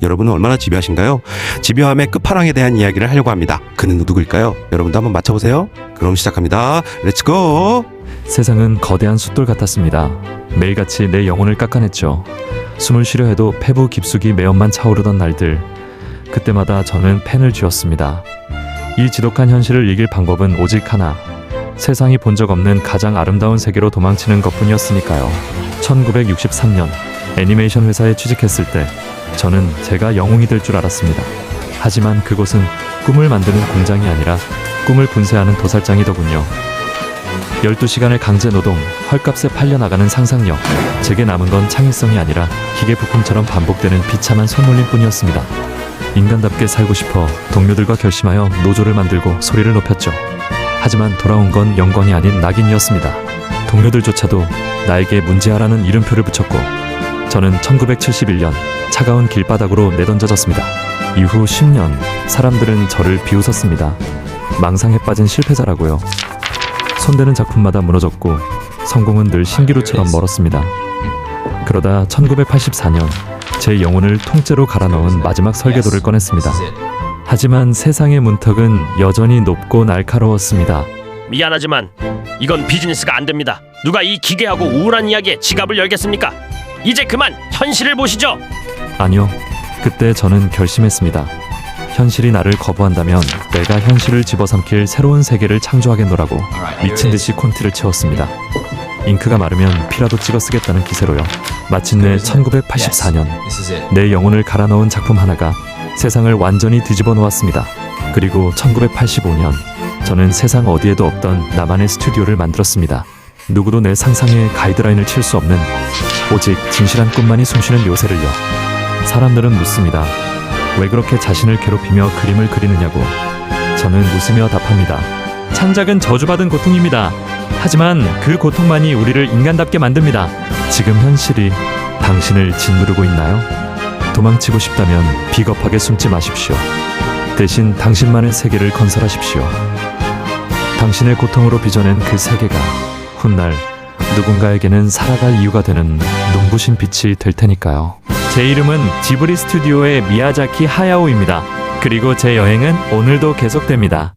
여러분은 얼마나 집요하신가요? 집요함의 끝판왕에 대한 이야기를 하려고 합니다. 그는 누구일까요? 여러분도 한번 맞춰보세요. 그럼 시작합니다. 렛츠고! 세상은 거대한 숫돌 같았습니다. 매일같이 내 영혼을 깎아냈죠. 숨을 쉬려 해도 폐부 깊숙이 매연만 차오르던 날들. 그때마다 저는 펜을 쥐었습니다. 이 지독한 현실을 이길 방법은 오직 하나. 세상이 본 적 없는 가장 아름다운 세계로 도망치는 것뿐이었으니까요. 1963년 애니메이션 회사에 취직했을 때 저는 제가 영웅이 될 줄 알았습니다. 하지만 그곳은 꿈을 만드는 공장이 아니라 꿈을 분쇄하는 도살장이더군요. 12시간의 강제 노동, 헐값에 팔려나가는 상상력. 제게 남은 건 창의성이 아니라 기계 부품처럼 반복되는 비참한 손놀림 뿐이었습니다. 인간답게 살고 싶어 동료들과 결심하여 노조를 만들고 소리를 높였죠. 하지만 돌아온 건 영광이 아닌 낙인이었습니다. 동료들조차도 나에게 문제아라는 이름표를 붙였고 저는 1971년 차가운 길바닥으로 내던져졌습니다. 이후 10년 사람들은 저를 비웃었습니다. 망상에 빠진 실패자라고요. 손대는 작품마다 무너졌고 성공은 늘 신기루처럼 멀었습니다. 그러다 1984년 제 영혼을 통째로 갈아 넣은 마지막 설계도를 꺼냈습니다. 하지만 세상의 문턱은 여전히 높고 날카로웠습니다. 미안하지만 이건 비즈니스가 안 됩니다. 누가 이 기괴하고 우울한 이야기에 지갑을 열겠습니까? 이제 그만 현실을 보시죠. 아니요. 그때 저는 결심했습니다. 현실이 나를 거부한다면 내가 현실을 집어삼킬 새로운 세계를 창조하겠노라고 미친 듯이 콘티를 채웠습니다. 잉크가 마르면 피라도 찍어 쓰겠다는 기세로요. 마침내 1984년 내 영혼을 갈아 넣은 작품 하나가 세상을 완전히 뒤집어 놓았습니다. 그리고 1985년 저는 세상 어디에도 없던 나만의 스튜디오를 만들었습니다. 누구도 내 상상에 가이드라인을 칠 수 없는 오직 진실한 꿈만이 숨쉬는 요새를요. 사람들은 묻습니다. 왜 그렇게 자신을 괴롭히며 그림을 그리느냐고. 저는 웃으며 답합니다. 창작은 저주받은 고통입니다. 하지만 그 고통만이 우리를 인간답게 만듭니다. 지금 현실이 당신을 짓누르고 있나요? 도망치고 싶다면 비겁하게 숨지 마십시오. 대신 당신만의 세계를 건설하십시오. 당신의 고통으로 빚어낸 그 세계가 훗날 누군가에게는 살아갈 이유가 되는 눈부신 빛이 될 테니까요. 제 이름은 지브리 스튜디오의 미야자키 하야오입니다. 그리고 제 여행은 오늘도 계속됩니다.